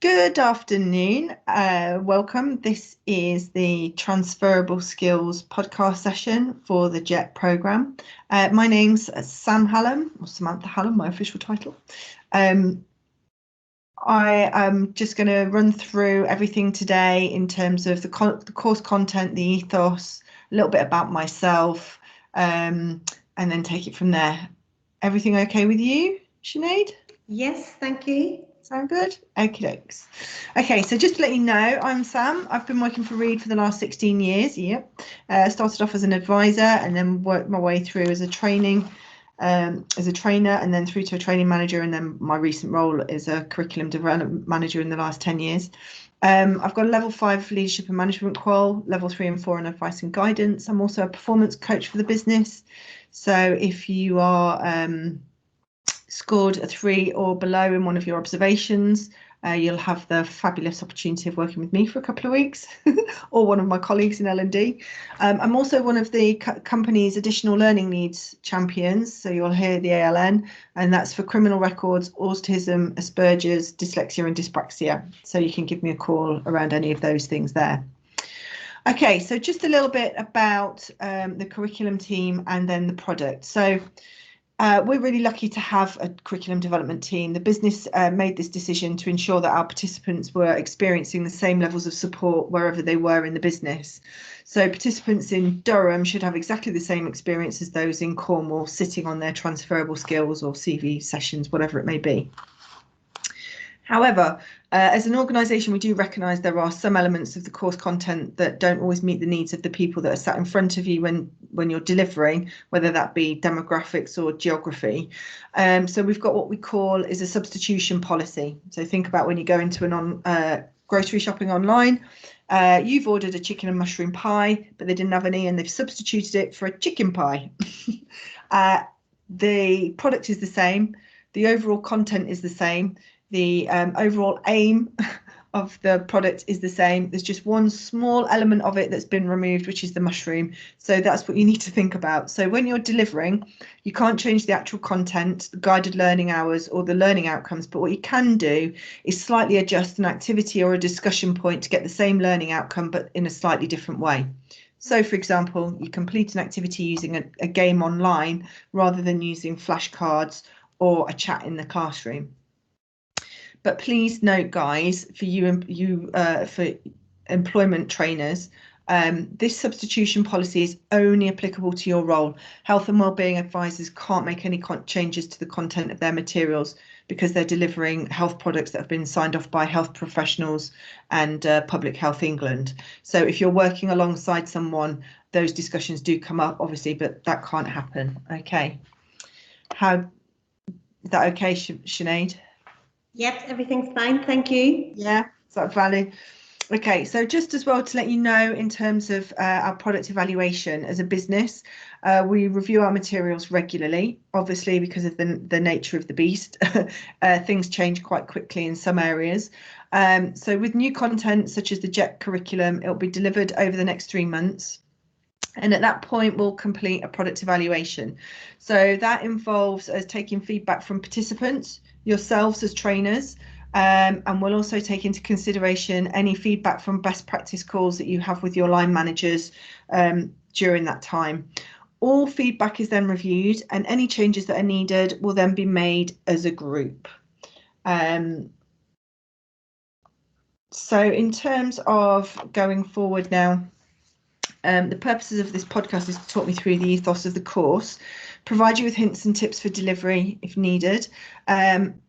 Good afternoon. Welcome. This is the Transferable Skills podcast session for the JET programme. My name's Sam Hallam, or Samantha Hallam, my official title. I am just going to run through everything today in terms of the course content, the ethos, a little bit about myself, and then take it from there. Everything okay with you, Sinead? Yes, thank you. Sound good? Okie dokes. Okay, so just to let you know, I'm Sam. I've been working for Reed for the last 16 years. Yep. Started off as an advisor and then worked my way through as a trainer, and then through to a training manager, and then my recent role as a curriculum development manager in the last 10 years. I've got a level 5 leadership and management qual, level 3 and 4 in advice and guidance. I'm also a performance coach for the business. So if you are scored a 3 or below in one of your observations, you'll have the fabulous opportunity of working with me for a couple of weeks or one of my colleagues in L&D. I'm also one of the company's additional learning needs champions, so you'll hear the ALN, and that's for criminal records, autism, Asperger's, dyslexia and dyspraxia. So you can give me a call around any of those things there. Okay, so just a little bit about the curriculum team and then the product. So we're really lucky to have a curriculum development team. The business made this decision to ensure that our participants were experiencing the same levels of support wherever they were in the business. So participants in Durham should have exactly the same experience as those in Cornwall, sitting on their transferable skills or CV sessions, whatever it may be. However, as an organisation, we do recognise there are some elements of the course content that don't always meet the needs of the people that are sat in front of you when you're delivering, whether that be demographics or geography. So we've got what we call is a substitution policy. So think about when you go into grocery shopping online, you've ordered a chicken and mushroom pie, but they didn't have any and they've substituted it for a chicken pie. The product is the same. The overall content is the same. The overall aim of the product is the same. There's just one small element of it that's been removed, which is the mushroom. So that's what you need to think about. So when you're delivering, you can't change the actual content, the guided learning hours or the learning outcomes. But what you can do is slightly adjust an activity or a discussion point to get the same learning outcome, but in a slightly different way. So, for example, you complete an activity using a game online rather than using flashcards or a chat in the classroom. But please note, guys, for employment trainers, this substitution policy is only applicable to your role. Health and wellbeing advisors can't make any changes to the content of their materials because they're delivering health products that have been signed off by health professionals and Public Health England. So if you're working alongside someone, those discussions do come up, obviously, but that can't happen. Okay. Is that okay, Sinead? Yep, everything's fine, thank you. Yeah, is that valid? Okay, so just as well to let you know in terms of our product evaluation as a business, we review our materials regularly, obviously because of the nature of the beast. Things change quite quickly in some areas. So with new content such as the JET curriculum, it'll be delivered over the next 3 months. And at that point, we'll complete a product evaluation. So that involves us taking feedback from participants, yourselves as trainers, and we'll also take into consideration any feedback from best practice calls that you have with your line managers during that time. All feedback is then reviewed and any changes that are needed will then be made as a group. So in terms of going forward now, the purposes of this podcast is to talk me through the ethos of the course, provide you with hints and tips for delivery if needed.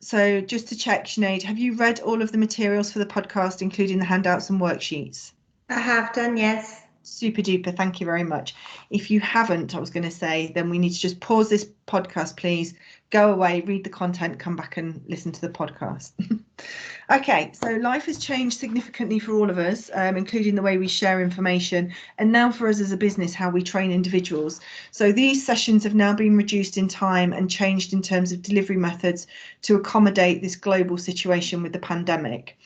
So just to check, Sinead, have you read all of the materials for the podcast, including the handouts and worksheets? I have done, yes. Super duper, thank you very much. If you haven't, I was going to say, then we need to just pause this podcast, please. Go away, read the content, come back and listen to the podcast. Okay, so life has changed significantly for all of us, including the way we share information, and now for us as a business, how we train individuals. So these sessions have now been reduced in time and changed in terms of delivery methods to accommodate this global situation with the pandemic.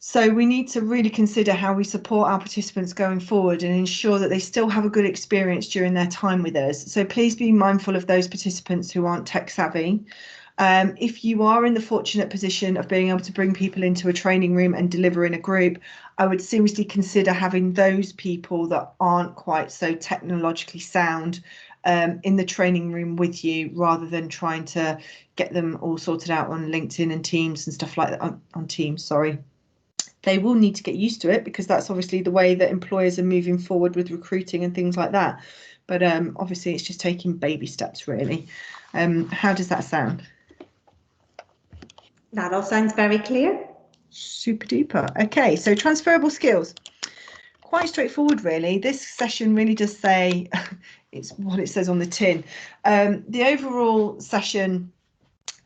So we need to really consider how we support our participants going forward and ensure that they still have a good experience during their time with us. So please be mindful of those participants who aren't tech savvy. If you are in the fortunate position of being able to bring people into a training room and deliver in a group, I would seriously consider having those people that aren't quite so technologically sound in the training room with you, rather than trying to get them all sorted out on LinkedIn and Teams and stuff like that. On Teams, sorry. They will need to get used to it, because that's obviously the way that employers are moving forward with recruiting and things like that. But obviously it's just taking baby steps, really. How does that sound? That all sounds very clear. Super duper. Okay, so transferable skills. Quite straightforward, really. This session really does say, it's what it says on the tin. The overall session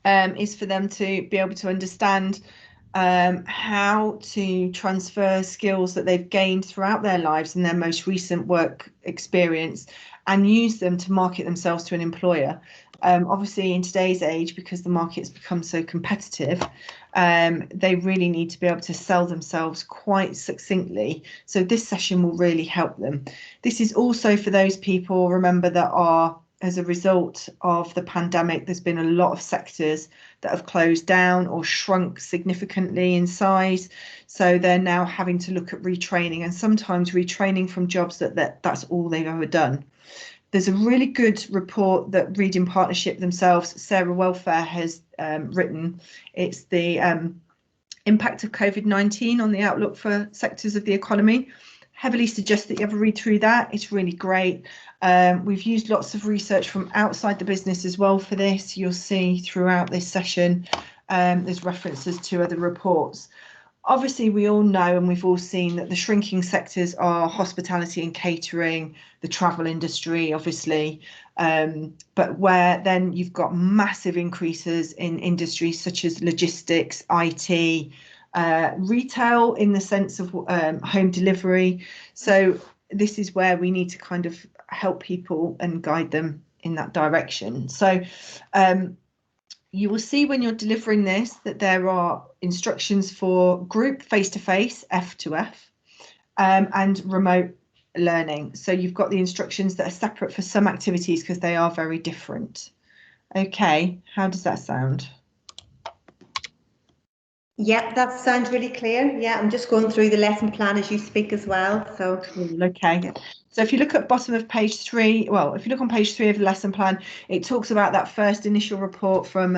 is for them to be able to understand how to transfer skills that they've gained throughout their lives and their most recent work experience, and use them to market themselves to an employer. Obviously, in today's age, because the market's become so competitive, they really need to be able to sell themselves quite succinctly. So this session will really help them. This is also for those people, remember, that are, as a result of the pandemic, there's been a lot of sectors that have closed down or shrunk significantly in size. So they're now having to look at retraining, and sometimes retraining from jobs that's all they've ever done. There's a really good report that Reed in Partnership themselves, Sarah Welfare, has written. It's the impact of COVID-19 on the outlook for sectors of the economy. Heavily suggest that you have a read through that. It's really great. We've used lots of research from outside the business as well for this. You'll see throughout this session there's references to other reports. Obviously, we all know and we've all seen that the shrinking sectors are hospitality and catering, the travel industry, obviously, but where then you've got massive increases in industries such as logistics, IT, retail, in the sense of home delivery. So this is where we need to kind of help people and guide them in that direction. So you will see when you're delivering this that there are instructions for group face-to-face, F to F, and remote learning. So you've got the instructions that are separate for some activities because they are very different. Okay, how does that sound? Yep, that sounds really clear. Yeah, I'm just going through the lesson plan as you speak as well. So cool, okay. So if you look at bottom of page 3, well, if you look on page 3 of the lesson plan, it talks about that first initial report from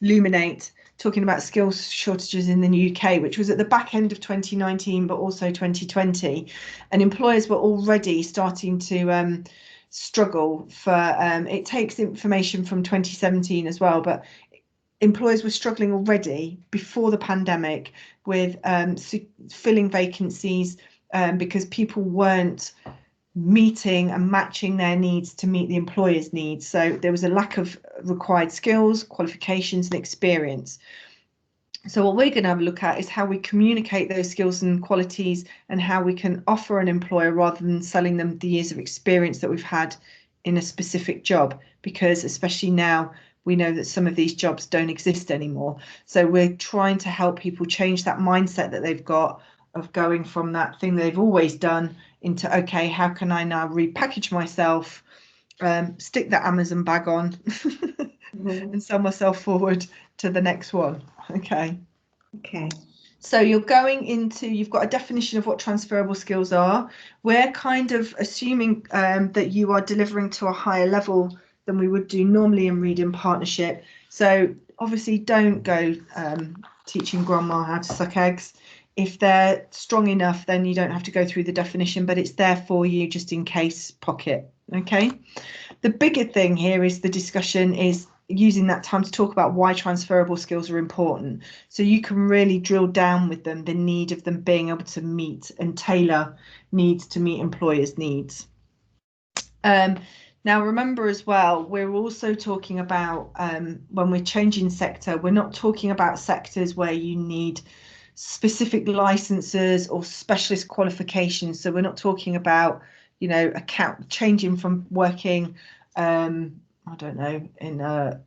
Luminate, talking about skills shortages in the UK, which was at the back end of 2019, but also 2020. And employers were already starting to struggle for, it takes information from 2017 as well, but employers were struggling already before the pandemic with filling vacancies because people weren't meeting and matching their needs to meet the employer's needs. So there was a lack of required skills, qualifications, and experience. So what we're going to have a look at is how we communicate those skills and qualities, and how we can offer an employer, rather than selling them the years of experience that we've had in a specific job, because especially now we know that some of these jobs don't exist anymore. So we're trying to help people change that mindset that they've got of going from that thing they've always done into, okay, how can I now repackage myself, stick that Amazon bag on and sell myself forward to the next one. Okay. So you're going into, you've got a definition of what transferable skills are. We're kind of assuming that you are delivering to a higher level than we would do normally in Read in Partnership. So obviously don't go teaching grandma how to suck eggs. If they're strong enough, then you don't have to go through the definition, but it's there for you just in case pocket. Okay. The bigger thing here is the discussion is using that time to talk about why transferable skills are important. So you can really drill down with them the need of them being able to meet and tailor needs to meet employers' needs. Now, remember as well, we're also talking about when we're changing sector, we're not talking about sectors where you need specific licenses or specialist qualifications. So we're not talking about, you know, changing from working, I don't know, in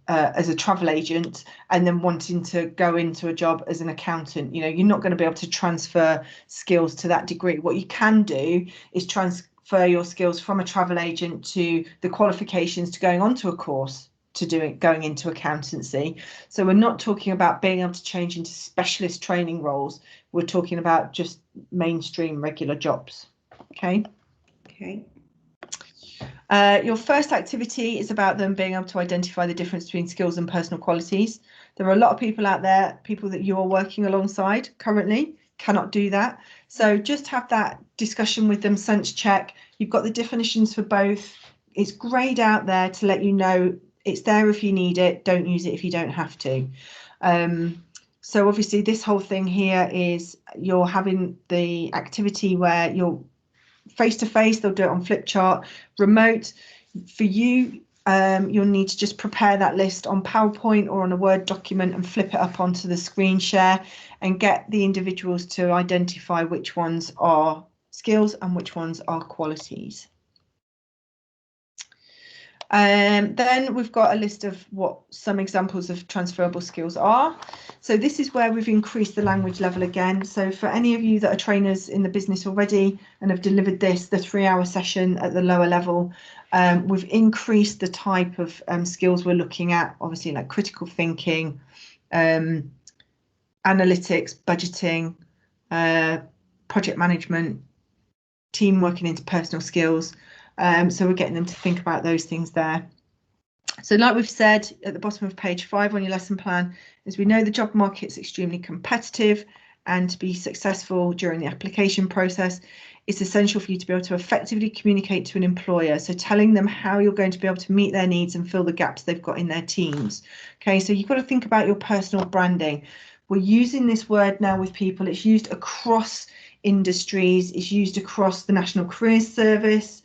as a travel agent and then wanting to go into a job as an accountant. You know, you're not going to be able to transfer skills to that degree. What you can do is transfer your skills from a travel agent to the qualifications to going onto a course to going into accountancy. So we're not talking about being able to change into specialist training roles. We're talking about just mainstream regular jobs. Okay. Okay. Your first activity is about them being able to identify the difference between skills and personal qualities. There are a lot of people out there, people that you are working alongside currently, cannot do that. So just have that discussion with them, sense check. You've got the definitions for both. It's greyed out there to let you know it's there if you need it. Don't use it if you don't have to. So obviously this whole thing here is you're having the activity where you're face-to-face, they'll do it on flip chart. Remote, for you, you'll need to just prepare that list on PowerPoint or on a Word document and flip it up onto the screen share and get the individuals to identify which ones are skills and which ones are qualities. Then we've got a list of what some examples of transferable skills are. So this is where we've increased the language level again. So for any of you that are trainers in the business already and have delivered this, the 3-hour session at the lower level, we've increased the type of skills we're looking at, obviously like critical thinking, analytics, budgeting, project management, team working into personal skills. So we're getting them to think about those things there. So like we've said at the bottom of page 5 on your lesson plan, is we know the job market is extremely competitive, and to be successful during the application process, it's essential for you to be able to effectively communicate to an employer. So telling them how you're going to be able to meet their needs and fill the gaps they've got in their teams. Okay, so you've got to think about your personal branding. We're using this word now with people. It's used across industries. It's used across the National Careers Service.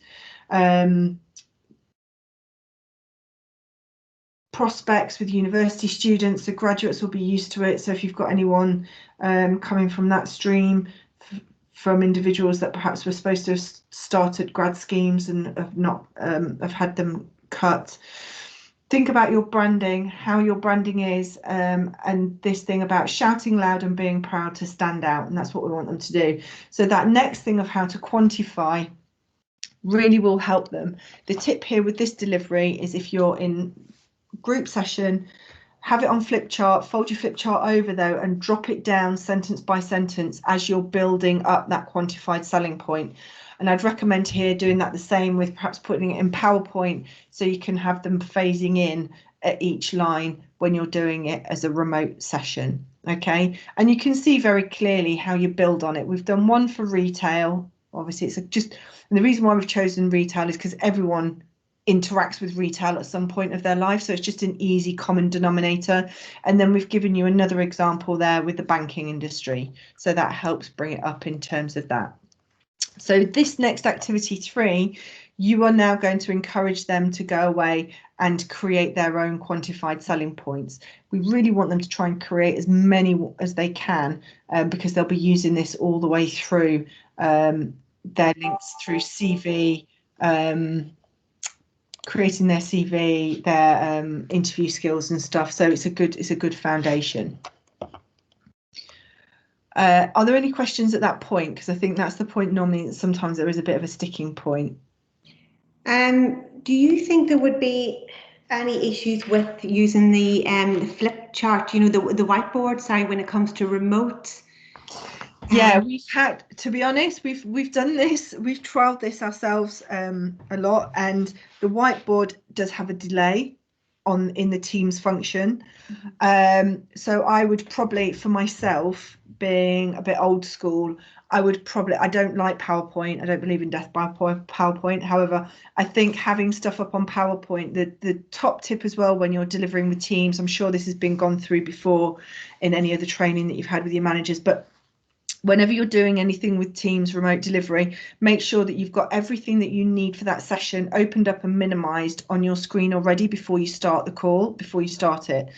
Prospects with university students, the graduates will be used to it. So if you've got anyone coming from that stream, from individuals that perhaps were supposed to have started grad schemes and have not have had them cut, think about your branding, how your branding is, and this thing about shouting loud and being proud to stand out, and that's what we want them to do. So that next thing of how to quantify really will help them. The tip here with this delivery is if you're in group session, have it on flip chart, fold your flip chart over though and drop it down sentence by sentence as you're building up that quantified selling point. And I'd recommend here doing that the same with perhaps putting it in PowerPoint so you can have them phasing in at each line when you're doing it as a remote session. Okay, and you can see very clearly how you build on it. We've done one for retail. Obviously it's just, and the reason why we've chosen retail is because everyone interacts with retail at some point of their life, so it's just an easy common denominator. And then we've given you another example there with the banking industry, so that helps bring it up in terms of that. So this next activity 3, you are now going to encourage them to go away and create their own quantified selling points. We really want them to try and create as many as they can, because they'll be using this all the way through their links through CV, creating their CV, their interview skills and stuff. So it's a good foundation. Are there any questions at that point? Because I think that's the point normally. Sometimes there is a bit of a sticking point. Do you think there would be any issues with using the flip chart? You know, the whiteboard side when it comes to remote. Yeah, we've had, to be honest, we've done this, we've trialed this ourselves a lot, and the whiteboard does have a delay in the Teams function. So I would probably, for myself, being a bit old school, I don't like PowerPoint. I don't believe in death by PowerPoint. However, I think having stuff up on PowerPoint, the top tip as well when you're delivering with Teams, I'm sure this has been gone through before in any of the training that you've had with your managers, but whenever you're doing anything with Teams remote delivery, make sure that you've got everything that you need for that session opened up and minimized on your screen already before you start the call, before you start it.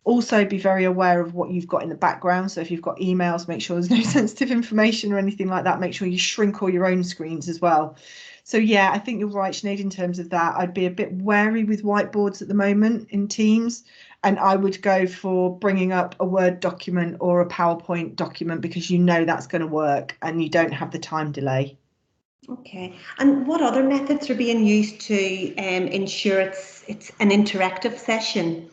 Also be very aware of what you've got in the background. So if you've got emails, make sure there's no sensitive information or anything like that. Make sure you shrink all your own screens as well. So yeah, I think you're right, Sinead, in terms of that. I'd be a bit wary with whiteboards at the moment in Teams, and I would go for bringing up a Word document or a PowerPoint document because you know that's going to work and you don't have the time delay. Okay. And what other methods are being used to ensure it's an interactive session?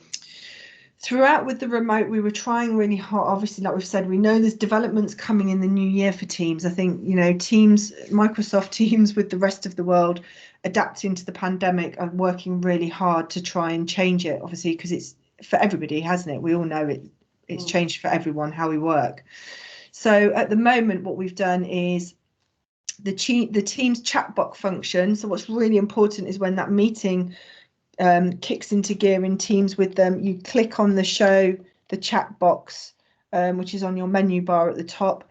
Throughout with the remote, we were trying really hard. Obviously, like we've said, we know there's developments coming in the new year for Teams. I think, Teams, Microsoft Teams with the rest of the world adapting to the pandemic are working really hard to try and change it, obviously, because it's for everybody, hasn't it? We all know it's changed for everyone how we work. So at the moment, what we've done is the Teams chat box function. So what's really important is when that meeting kicks into gear in Teams with them, you click on the chat box, which is on your menu bar at the top,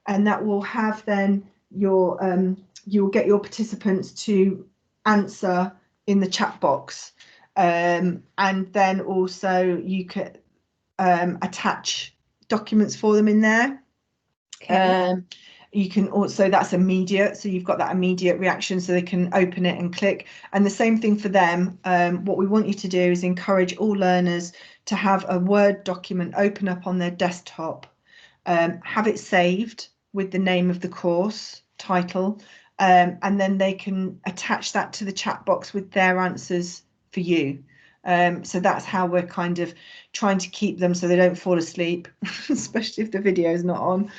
and that will have then you'll get your participants to answer in the chat box, and then also you can attach documents for them in there. Okay. You can also, that's immediate, so you've got that immediate reaction, so they can open it and click. And the same thing for them. What we want you to do is encourage all learners to have a Word document open up on their desktop, have it saved with the name of the course title, and then they can attach that to the chat box with their answers for you. So that's how we're kind of trying to keep them so they don't fall asleep, especially if the video is not on.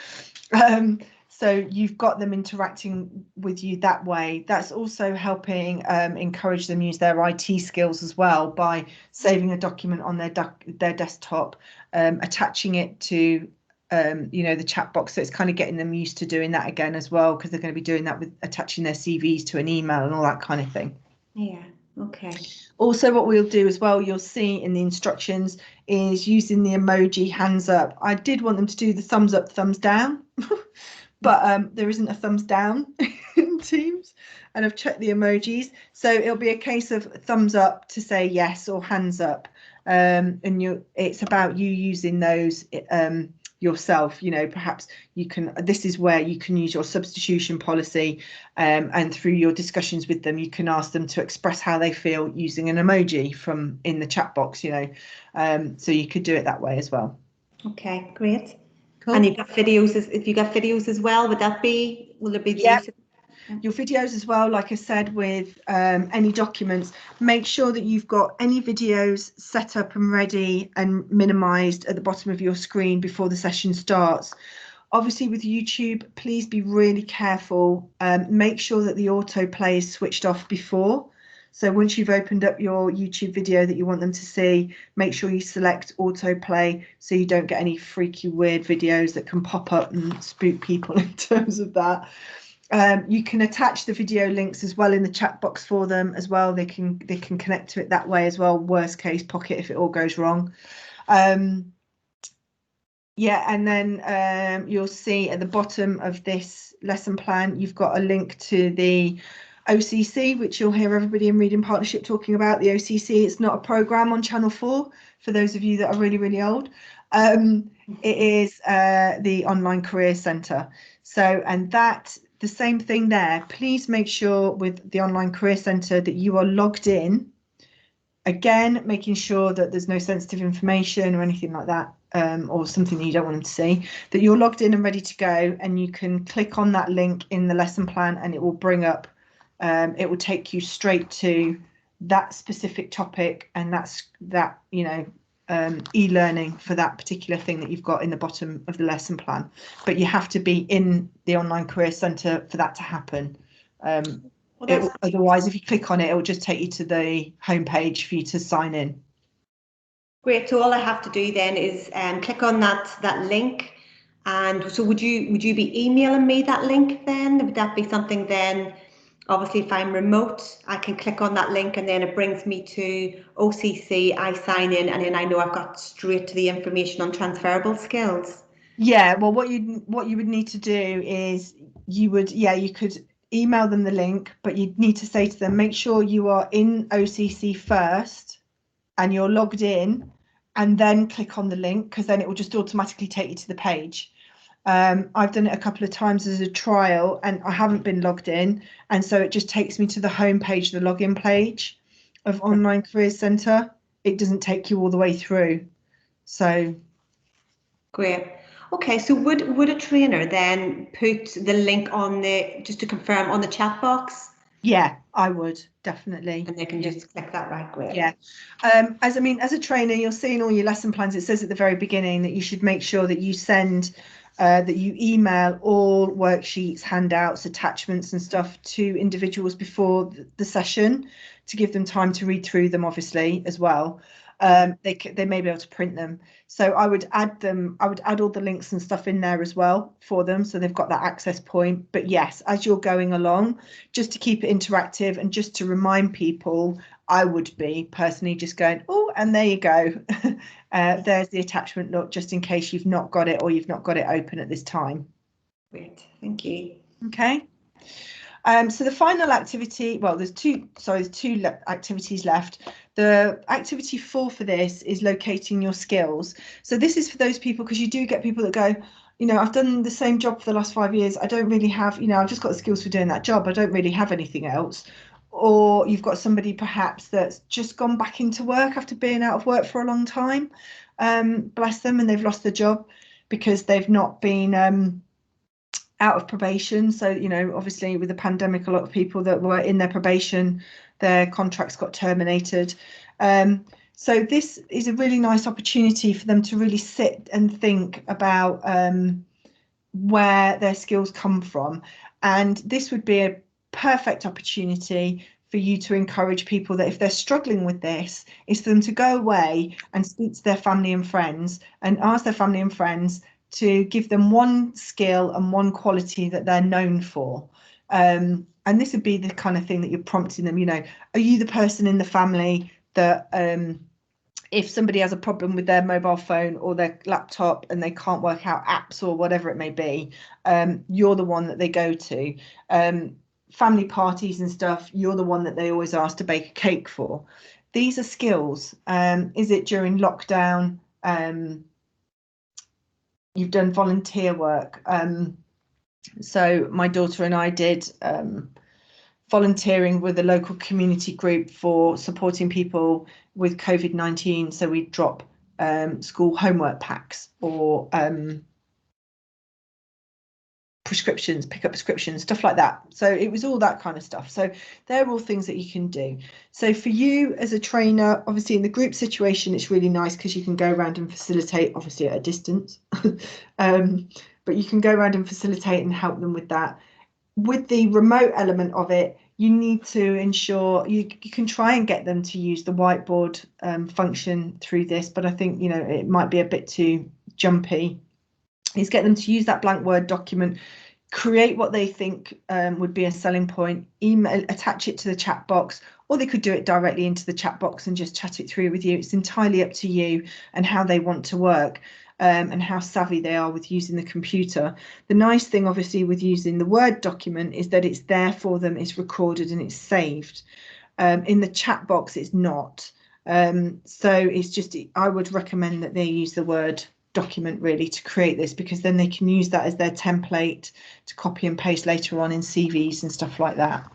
So you've got them interacting with you that way. That's also helping encourage them use their IT skills as well by saving a document on their desktop, attaching it to the chat box. So it's kind of getting them used to doing that again as well, because they're going to be doing that with attaching their CVs to an email and all that kind of thing. Yeah. Okay. Also, what we'll do as well, you'll see in the instructions, is using the emoji hands up. I did want them to do the thumbs up, thumbs down, but there isn't a thumbs down in Teams, and I've checked the emojis. So it'll be a case of thumbs up to say yes or hands up, and it's about you using those yourself. Perhaps you can, this is where you can use your substitution policy, and through your discussions with them, you can ask them to express how they feel using an emoji from in the chat box, so you could do it that way as well. Okay, great. Cool. And you've got videos, if you got videos as well, will there be the use of your videos as well, like I said, with any documents, make sure that you've got any videos set up and ready and minimized at the bottom of your screen before the session starts. Obviously with YouTube, please be really careful. Make sure that the autoplay is switched off before. So once you've opened up your YouTube video that you want them to see, make sure you select autoplay so you don't get any freaky weird videos that can pop up and spook people in terms of that. You can attach the video links as well in the chat box for them as well. They can connect to it that way as well. Worst case, pocket if it all goes wrong. Yeah, and then you'll see at the bottom of this lesson plan, you've got a link to the OCC, which you'll hear everybody in Reading Partnership talking about. The OCC, it's not a programme on Channel 4, for those of you that are really, really old. It is the Online Career Centre. So, and that, the same thing there. Please make sure with the Online Career Centre that you are logged in. Again, making sure that there's no sensitive information or anything like that, or something that you don't want them to see, that you're logged in and ready to go, and you can click on that link in the lesson plan and it will bring up, it will take you straight to that specific topic, and that's that, e-learning for that particular thing that you've got in the bottom of the lesson plan. But you have to be in the Online Career Centre for that to happen. Otherwise, if you click on it, it will just take you to the homepage for you to sign in. Great. So all I have to do then is click on that link. And so would you be emailing me that link then? Would that be something then? Obviously, if I'm remote, I can click on that link and then it brings me to OCC. I sign in and then I know I've got straight to the information on transferable skills. Yeah. Well, what you would need to do is you could email them the link, but you'd need to say to them, make sure you are in OCC first and you're logged in, and then click on the link, because then it will just automatically take you to the page. I've done it a couple of times as a trial and I haven't been logged in, and so it just takes me to the home page, the login page of Online Careers Centre. It doesn't take you all the way through. So great. Okay, so would a trainer then put the link on the, just to confirm, on the chat box, Yeah, I would definitely. and they can just click that, right? Great. Yeah. As a trainer, you'll see in all your lesson plans, it says at the very beginning that you should make sure that you send, that you email all worksheets, handouts, attachments and stuff to individuals before the session to give them time to read through them, obviously, as well. They may be able to print them. So I would add them, I would add all the links and stuff in there as well for them, so they've got that access point. But yes, as you're going along, just to keep it interactive and just to remind people, I would be personally just going, oh, and there you go. There's the attachment, look, just in case you've not got it or you've not got it open at this time. Great, thank you. Okay. So the final activity, well, there's two activities left. The activity 4 for this is locating your skills. So this is for those people, because you do get people that go, you know, I've done the same job for the last 5 years. I don't really have, you know, I've just got the skills for doing that job. I don't really have anything else. Or you've got somebody perhaps that's just gone back into work after being out of work for a long time. Bless them, and they've lost their job because they've not been out of probation. So, you know, obviously with the pandemic, a lot of people that were in their probation, their contracts got terminated. So this is a really nice opportunity for them to really sit and think about where their skills come from. And this would be a perfect opportunity for you to encourage people that if they're struggling with this, is for them to go away and speak to their family and friends and ask their family and friends to give them one skill and one quality that they're known for. And this would be the kind of thing that you're prompting them, you know, are you the person in the family that if somebody has a problem with their mobile phone or their laptop and they can't work out apps or whatever it may be, you're the one that they go to. Family parties and stuff, you're the one that they always ask to bake a cake for. These are skills. Is it during lockdown? You've done volunteer work. So my daughter and I did volunteering with a local community group for supporting people with COVID-19. So we drop school homework packs or prescriptions, pick up prescriptions, stuff like that. So it was all that kind of stuff. So they're all things that you can do. So for you as a trainer, obviously in the group situation, it's really nice because you can go around and facilitate, obviously at a distance, but you can go around and facilitate and help them with that. With the remote element of it, you need to ensure you can try and get them to use the whiteboard function through this, but I think, you know, it might be a bit too jumpy. Is get them to use that blank Word document, create what they think would be a selling point, email, attach it to the chat box, or they could do it directly into the chat box and just chat it through with you. It's entirely up to you and how they want to work. And how savvy they are with using the computer. The nice thing, obviously, with using the Word document is that it's there for them, it's recorded and it's saved. In the chat box, it's not. So it's just, I would recommend that they use the Word document really to create this, because then they can use that as their template to copy and paste later on in CVs and stuff like that.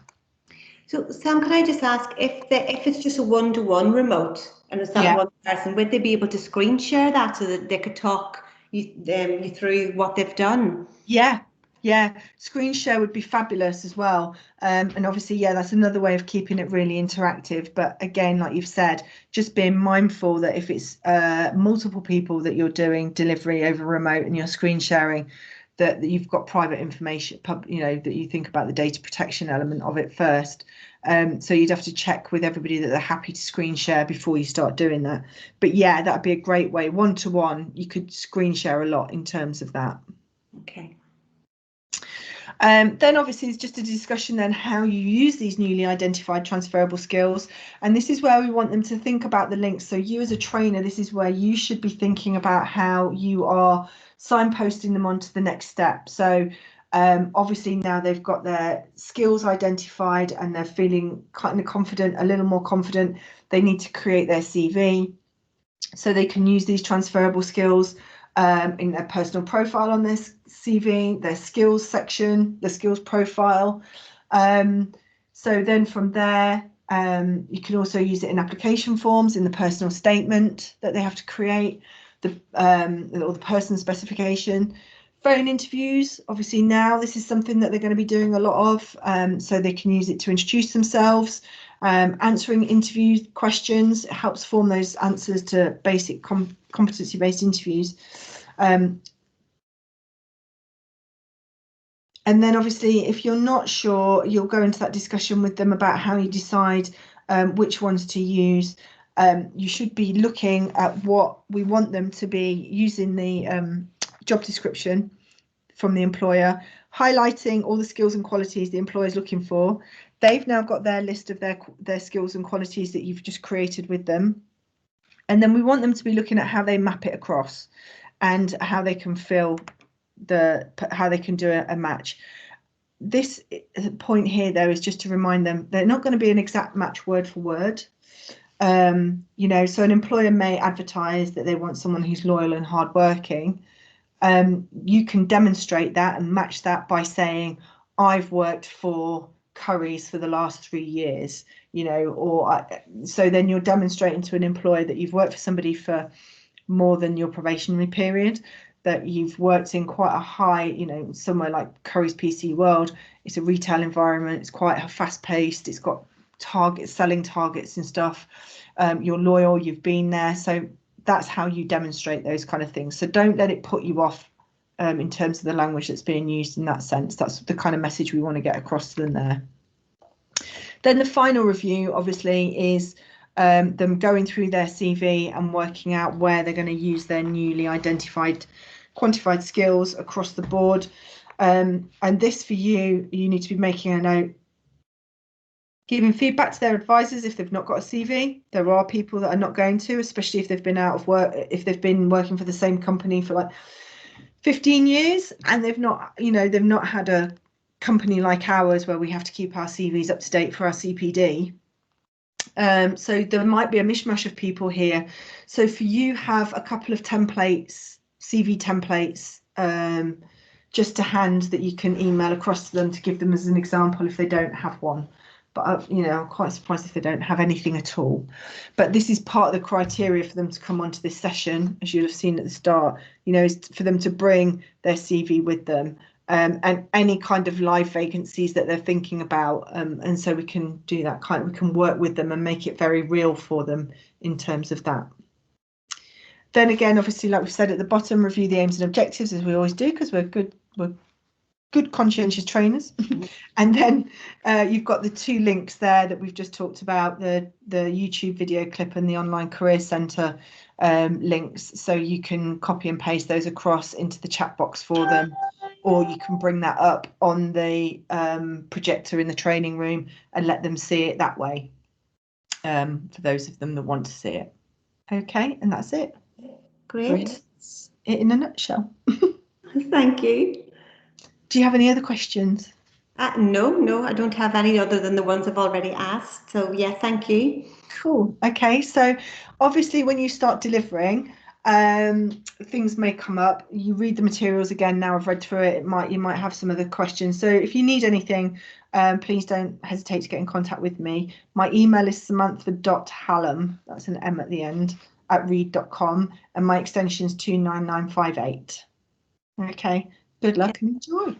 So Sam, can I just ask, if it's just a one-to-one remote and it's that one person, would they be able to screen share that so that they could talk you through what they've done? Yeah, screen share would be fabulous as well. And obviously, yeah, that's another way of keeping it really interactive. But again, like you've said, just being mindful that if it's multiple people that you're doing delivery over remote and you're screen sharing, that you've got private information, you know, that you think about the data protection element of it first. So you'd have to check with everybody that they're happy to screen share before you start doing that. But yeah, that'd be a great way. One-to-one, you could screen share a lot in terms of that. Okay. Then obviously it's just a discussion then how you use these newly identified transferable skills, and this is where we want them to think about the links. So you as a trainer, this is where you should be thinking about how you are signposting them on to the next step. So obviously now they've got their skills identified and they're feeling kind of confident, a little more confident. They need to create their CV so they can use these transferable skills in their personal profile on this CV, their skills section, the skills profile. So then from there, you can also use it in application forms, in the personal statement that they have to create. or the person specification. Phone interviews, obviously now this is something that they're going to be doing a lot of, so they can use it to introduce themselves. Answering interview questions, it helps form those answers to basic competency-based interviews. And then obviously, if you're not sure, you'll go into that discussion with them about how you decide which ones to use. You should be looking at what we want them to be using the job description from the employer, highlighting all the skills and qualities the employer is looking for. They've now got their list of their skills and qualities that you've just created with them. And then we want them to be looking at how they map it across and how they can how they can do a match. This point here, though, is just to remind them they're not going to be an exact match word for word. You know, so an employer may advertise that they want someone who's loyal and hardworking. You can demonstrate that and match that by saying, I've worked for Currys for the last 3 years, you know, or so then you're demonstrating to an employer that you've worked for somebody for more than your probationary period, that you've worked in quite a high, you know, somewhere like Currys PC World. It's a retail environment, it's quite fast paced, it's got selling targets and stuff. You're loyal, you've been there, so that's how you demonstrate those kind of things. So don't let it put you off in terms of the language that's being used in that sense. That's the kind of message we want to get across to them there. Then the final review obviously is them going through their CV and working out where they're going to use their newly identified quantified skills across the board. And this for you need to be making a note, giving feedback to their advisors if they've not got a CV. There are people that are not going to, especially if they've been out of work, if they've been working for the same company for like 15 years and they've not, you know, they've not had a company like ours where we have to keep our CVs up to date for our CPD. So there might be a mishmash of people here. So for you, have a couple of templates, CV templates, just to hand that you can email across to them to give them as an example if they don't have one. But you know, I'm quite surprised if they don't have anything at all. But this is part of the criteria for them to come onto this session, as you'll have seen at the start, you know, is for them to bring their CV with them. And any kind of live vacancies that they're thinking about, and so we can do that we can work with them and make it very real for them in terms of that. Then again, obviously, like we've said at the bottom, review the aims and objectives as we always do, because we're good conscientious trainers. And then you've got the 2 links there that we've just talked about, the YouTube video clip and the online career centre links, so you can copy and paste those across into the chat box for them, or you can bring that up on the projector in the training room and let them see it that way, for those of them that want to see it. Okay, and that's it. Great. That's it in a nutshell. Thank you. Do you have any other questions? No, I don't have any other than the ones I've already asked. So yeah, thank you. Cool. Okay, so obviously when you start delivering, things may come up. You read the materials again. Now I've read through it. You might have some other questions. So if you need anything, please don't hesitate to get in contact with me. My email is samantha.hallam, that's an M at the end, @reed.com, and my extension is 29958. Okay, good luck and enjoy.